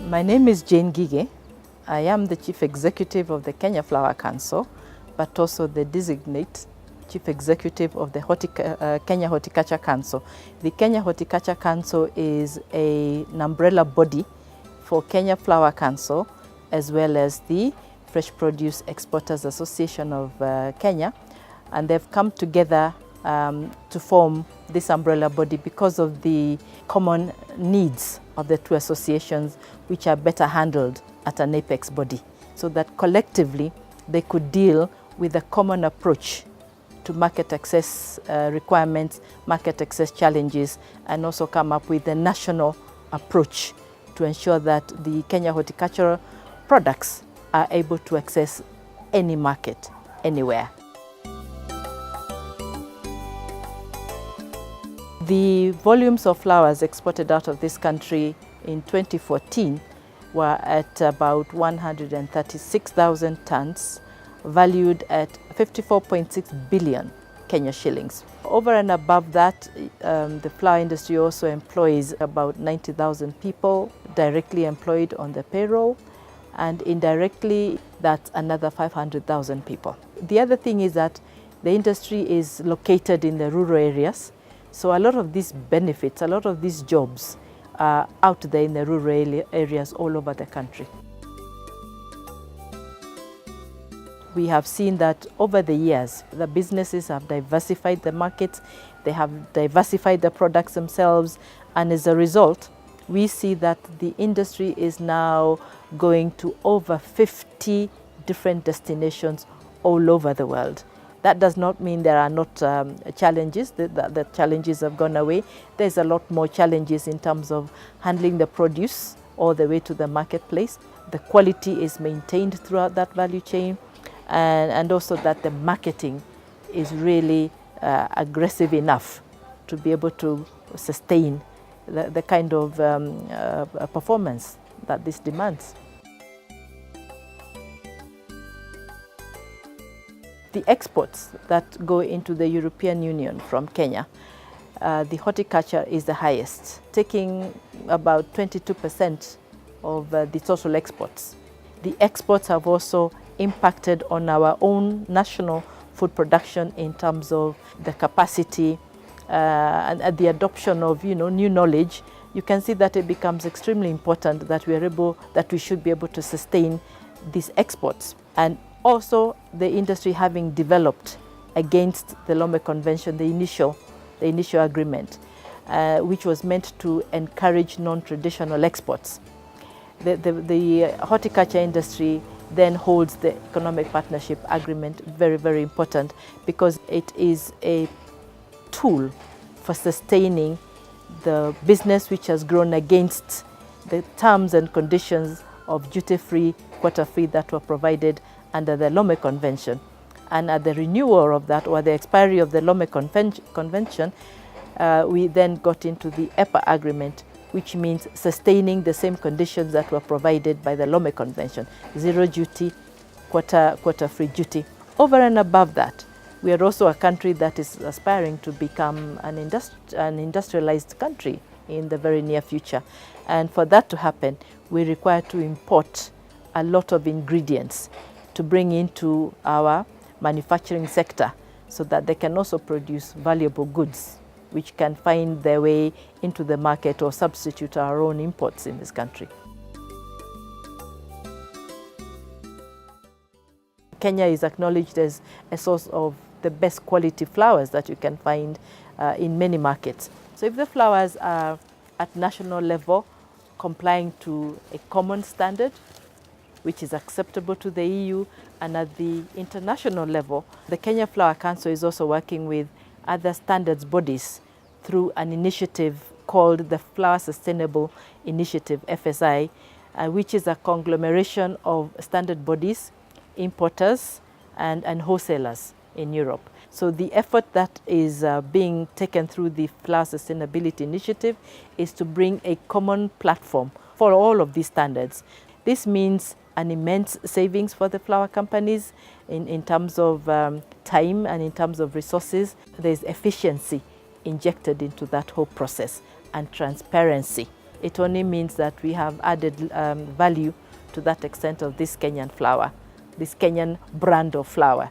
My name is Jane Gige. I am the Chief Executive of the Kenya Flower Council, but also the designate Chief Executive of the Kenya Horticulture Council. The Kenya Horticulture Council is an umbrella body for Kenya Flower Council, as well as the Fresh Produce Exporters Association of Kenya. And they've come together to form this umbrella body because of the common needs of the two associations, which are better handled at an apex body, so that collectively they could deal with a common approach to market access requirements, market access challenges, and also come up with a national approach to ensure that the Kenya horticultural products are able to access any market, anywhere. The volumes of flowers exported out of this country in 2014 were at about 136,000 tons, valued at 54.6 billion Kenya shillings. Over and above that, the flower industry also employs about 90,000 people directly employed on the payroll, and indirectly that's another 500,000 people. The other thing is that the industry is located in the rural areas, so a lot of these benefits, a lot of these jobs are out there in the rural areas all over the country. We have seen that over the years, the businesses have diversified the markets, they have diversified the products themselves, and as a result, we see that the industry is now going to over 50 different destinations all over the world. That does not mean there are not challenges. The challenges have gone away. There's a lot more challenges in terms of handling the produce all the way to the marketplace. The quality is maintained throughout that value chain, and also that the marketing is really aggressive enough to be able to sustain the kind of performance that this demands. The exports that go into the European Union from Kenya, the horticulture is the highest, taking about 22% of the total exports. The exports have also impacted on our own national food production in terms of the capacity and the adoption of new knowledge. You can see that it becomes extremely important that we should be able to sustain these exports. And also the industry having developed against the Lome Convention, the initial agreement, which was meant to encourage non-traditional exports. The horticulture industry then holds the economic partnership agreement, very, very important, because it is a tool for sustaining the business which has grown against the terms and conditions of duty-free, quota-free that were provided under the Lome Convention. And at the renewal of that, or the expiry of the Lome Convention, we then got into the EPA agreement, which means sustaining the same conditions that were provided by the Lome Convention: zero duty, quota-free duty. Over and above that, we are also a country that is aspiring to become an industrialized country in the very near future. And for that to happen, we require to import a lot of ingredients to bring into our manufacturing sector so that they can also produce valuable goods which can find their way into the market or substitute our own imports in this country. Kenya is acknowledged as a source of the best quality flowers that you can find in many markets. So if the flowers are at national level complying to a common standard, which is acceptable to the EU, and at the international level, the Kenya Flower Council is also working with other standards bodies through an initiative called the Flower Sustainable Initiative, FSI, which is a conglomeration of standard bodies, importers, and wholesalers in Europe. So the effort that is being taken through the Flower Sustainability Initiative is to bring a common platform for all of these standards. This means an immense savings for the flower companies in terms of time and in terms of resources. There's efficiency injected into that whole process and transparency it only means that we have added value to that extent of this Kenyan flower, this Kenyan brand of flower.